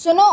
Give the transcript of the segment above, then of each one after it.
सुनो,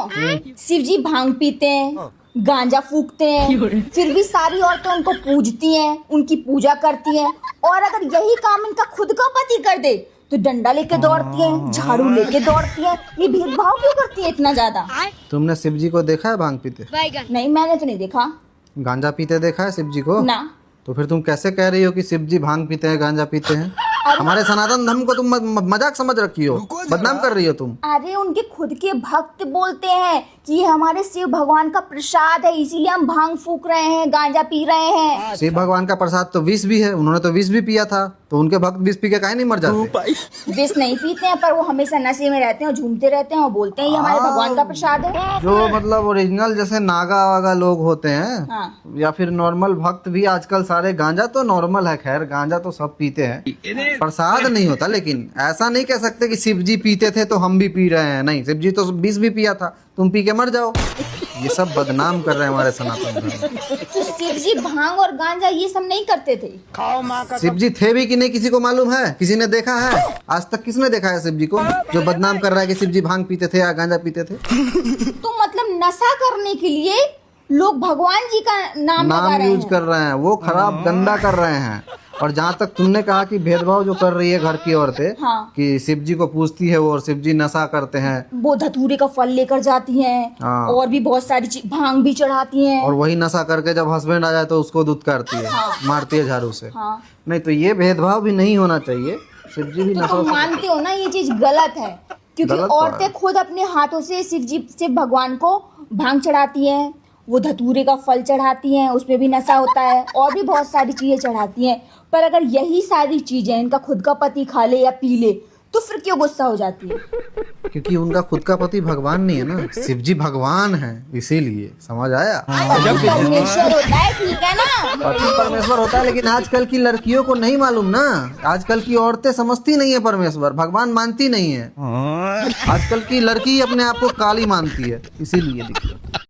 शिव जी भांग पीते हैं, गांजा फूकते हैं, फिर भी सारी औरतें उनको पूजती हैं, उनकी पूजा करती हैं। और अगर यही काम इनका खुद का पति कर दे तो डंडा लेके दौड़ती हैं, झाड़ू लेके दौड़ती हैं। ये भेदभाव क्यों करती है इतना ज्यादा? तुमने शिव जी को देखा है भांग पीते? नहीं, मैंने तो नहीं देखा। गांजा पीते देखा है शिव जी को? ना। तो फिर तुम कैसे कह रही हो कि शिव जी भांग पीते हैं, गांजा पीते हैं? हमारे सनातन धर्म को तुम मजाक समझ रखी हो, बदनाम कर रही हो तुम। अरे उनके खुद के भक्त बोलते हैं कि ये हमारे शिव भगवान का प्रसाद है, इसीलिए हम भांग फूक रहे हैं, गांजा पी रहे हैं। शिव भगवान का प्रसाद तो विष भी है, उन्होंने तो विष भी पिया था, तो उनके भक्त विष पी के काहे नहीं मर जाते? विष नहीं पीते हैं, पर वो हमेशा नशे में रहते हैं और झूमते रहते हैं और बोलते हैं ये हमारे भगवान का प्रसाद है। जो मतलब ओरिजिनल जैसे नागा वागा लोग होते हैं, हाँ। या फिर नॉर्मल भक्त भी आजकल सारे, गांजा तो नॉर्मल है, खैर गांजा तो सब पीते हैं, प्रसाद नहीं होता। लेकिन ऐसा नहीं कह सकते कि शिव जी पीते थे तो हम भी पी रहे हैं। नहीं, शिव जी तो विष भी पिया था, तुम पी के मर जाओ। ये सब बदनाम कर रहे हैं हमारे सनातन धर्म। तो शिव जी भांग और गांजा ये सब नहीं करते थे? शिव जी थे भी कि नहीं किसी को मालूम है? किसी ने देखा है? आज तक किसने देखा है शिव जी को जो बदनाम कर रहा है कि शिव जी भांग पीते थे या गांजा पीते थे? तो मतलब नशा करने के लिए लोग भगवान जी का नाम लगा रहे यूज हैं। कर रहे हैं, वो खराब गंदा कर रहे हैं। और जहाँ तक तुमने कहा कि भेदभाव जो कर रही है घर की औरतें, हाँ। कि शिव जी को पूजती है वो और शिव जी नशा करते हैं, वो धतूरे का फल लेकर जाती हैं, हाँ। और भी बहुत सारी चीज, भांग भी चढ़ाती हैं। और वही नशा करके जब हस्बैंड आ जाए तो उसको दूध करती है, मारती है झाड़ू से। हाँ। नहीं, तो ये भेदभाव भी नहीं होना चाहिए। शिव जी भी तो नशा तुम मानते हो ना ये चीज गलत है? क्योंकि गलत तो औरतें है। खुद अपने हाथों से शिव भगवान को भांग चढ़ाती हैं, वो धतूरे का फल चढ़ाती हैं, उसमें भी नशा होता है, और भी बहुत सारी चीजें चढ़ाती हैं। पर अगर यही सारी चीजें इनका खुद का पति खा ले या पी ले तो फिर क्यों गुस्सा हो जाती है? क्योंकि उनका खुद का पति भगवान नहीं है ना, शिव जी भगवान है, इसीलिए। समझ आया? पति परमेश्वर होता है, ठीक है ना? पति परमेश्वर होता है, लेकिन आजकल की लड़कियों को नहीं मालूम ना। आजकल की औरतें समझती नहीं है परमेश्वर, भगवान मानती नहीं है। आजकल की लड़की अपने आप को काली मानती है, इसीलिए दिक्कत।